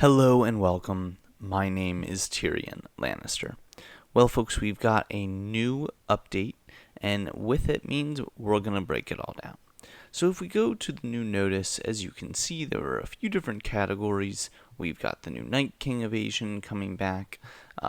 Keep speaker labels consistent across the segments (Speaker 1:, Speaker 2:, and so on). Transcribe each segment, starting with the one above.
Speaker 1: Hello and welcome. My name is TyrionLanstr. Well, folks, we've got a new update, and with it means we're going to break it all down. So if we go to the new notice, as you can see, there are a few different categories. We've got the new Night King evasion coming back.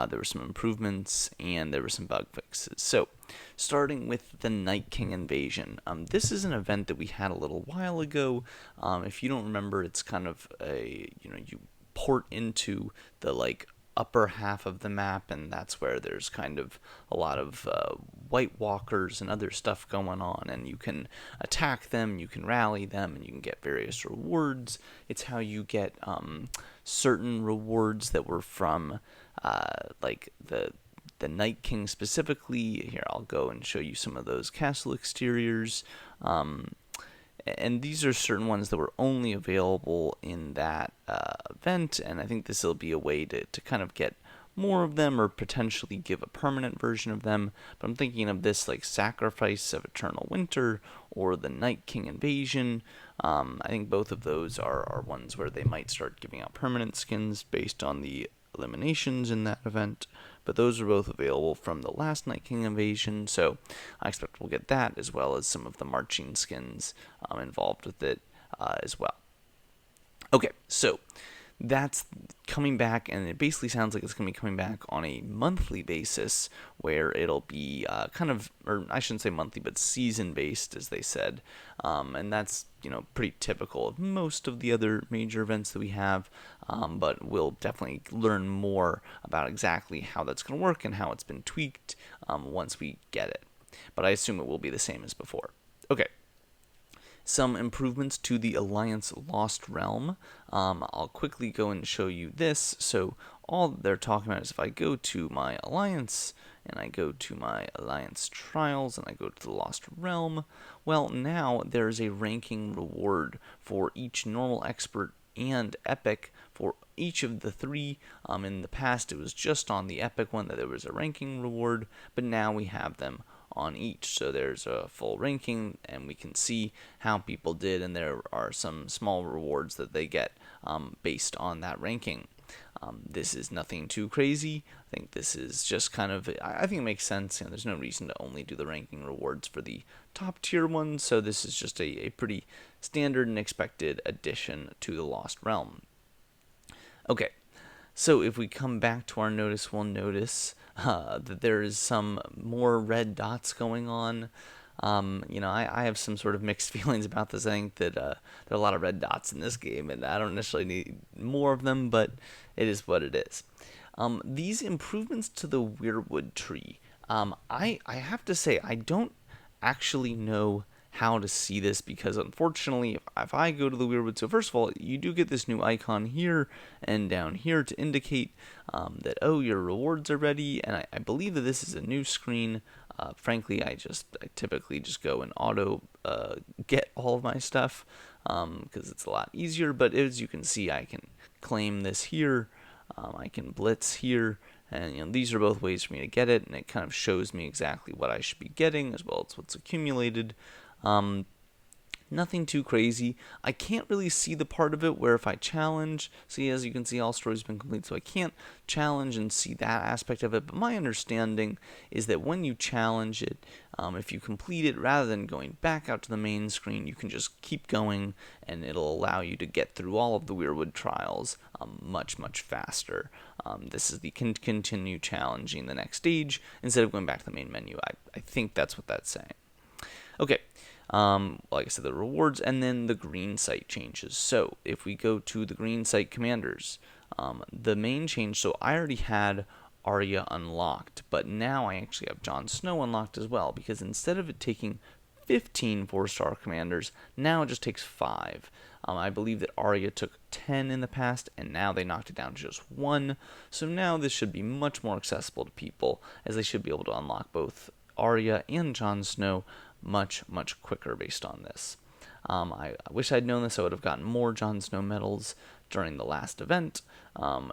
Speaker 1: There were some improvements, and there were some bug fixes. So, starting with the Night King invasion, this is an event that we had a little while ago. If you don't remember, it's kind of you port into the upper half of the map, and that's where there's kind of a lot of White Walkers and other stuff going on, and you can attack them, you can rally them, and you can get various rewards. It's how you get certain rewards that were from the Night King specifically. Here, I'll go and show you some of those castle exteriors. And these are certain ones that were only available in that event, and I think this will be a way to kind of get more of them or potentially give a permanent version of them. But I'm thinking of this like Sacrifice of Eternal Winter or the Night King Invasion. I think both of those are ones where they might start giving out permanent skins based on the eliminations in that event, but those are both available from the last Night King invasion, so I expect we'll get that as well as some of the marching skins involved with it as well. Okay, so that's coming back, and it basically sounds like it's going to be coming back on a monthly basis, where it'll be or I shouldn't say monthly, but season-based, as they said, and that's pretty typical of most of the other major events that we have, but we'll definitely learn more about exactly how that's going to work and how it's been tweaked once we get it. But I assume it will be the same as before. Okay. Some improvements to the Alliance Lost Realm. I'll quickly go and show you this. So all they're talking about is if I go to my Alliance and I go to my Alliance Trials and I go to the Lost Realm, well, now there's a ranking reward for each normal, expert, and epic for each of the three. In the past, it was just on the epic one that there was a ranking reward, but now we have them on each, so there's a full ranking and we can see how people did, and there are some small rewards that they get based on that ranking. This is nothing too crazy. I think this is just kind of, I think it makes sense. There's no reason to only do the ranking rewards for the top tier ones, so this is just a pretty standard and expected addition to the Lost Realm. Okay, so if we come back to our notice, we'll notice that there is some more red dots going on. I have some sort of mixed feelings about this. I think that there are a lot of red dots in this game, and I don't necessarily need more of them, but it is what it is. These improvements to the Weirwood Tree, I have to say, I don't actually know how to see this, because unfortunately if I go to the Weirwood, so first of all, you do get this new icon here and down here to indicate that, oh, your rewards are ready, and I believe that this is a new screen. Frankly, I typically just go and auto get all of my stuff because it's a lot easier, but as you can see, I can claim this here, I can blitz here, and these are both ways for me to get it, and it kind of shows me exactly what I should be getting as well as what's accumulated. Nothing too crazy. I can't really see the part of it where if I challenge, see, as you can see, all stories have been complete, so I can't challenge and see that aspect of it, but my understanding is that when you challenge it, if you complete it, rather than going back out to the main screen, you can just keep going, and it'll allow you to get through all of the Weirwood trials much, much faster. This is the continue challenging the next stage instead of going back to the main menu. I think that's what that's saying. Okay, like I said, the rewards, and then the green site changes. So if we go to the green site commanders, the main change, so I already had Arya unlocked, but now I actually have Jon Snow unlocked as well, because instead of it taking 15 4-star commanders, now it just takes 5. I believe that Arya took 10 in the past, and now they knocked it down to just 1. So now this should be much more accessible to people, as they should be able to unlock both Arya and Jon Snow much, much quicker based on this. I wish I'd known this. I would have gotten more Jon Snow medals during the last event,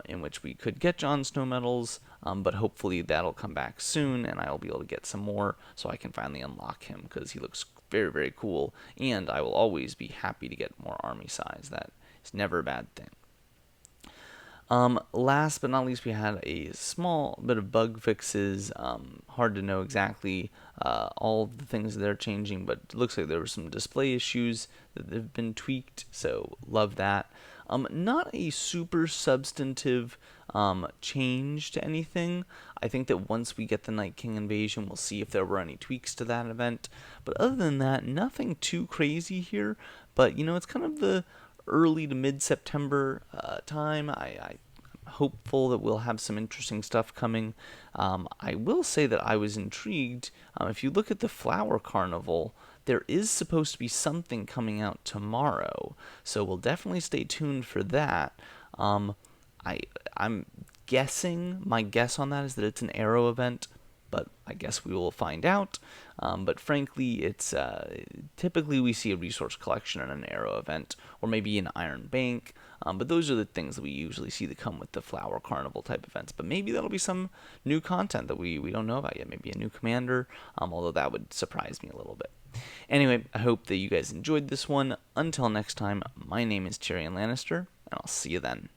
Speaker 1: in which we could get Jon Snow medals, but hopefully that'll come back soon, and I'll be able to get some more so I can finally unlock him, because he looks very, very cool, and I will always be happy to get more army size. That is never a bad thing. Last but not least, we had a small bit of bug fixes. Hard to know exactly all the things that they're changing, but it looks like there were some display issues that have been tweaked, so love that. Not a super substantive change to anything. I think that once we get the Night King invasion, we'll see if there were any tweaks to that event. But other than that, nothing too crazy here. But, it's kind of the early to mid-September time. I'm hopeful that we'll have some interesting stuff coming. I will say that I was intrigued. If you look at the Flower Carnival, there is supposed to be something coming out tomorrow, so we'll definitely stay tuned for that. I'm guessing, my guess on that is that it's an arrow event, but I guess we will find out. But frankly, it's typically we see a resource collection in an arrow event, or maybe an iron bank. But those are the things that we usually see that come with the Flower Carnival type events. But maybe that'll be some new content that we don't know about yet. Maybe a new commander, although that would surprise me a little bit. Anyway, I hope that you guys enjoyed this one. Until next time, my name is TyrionLanstr, and I'll see you then.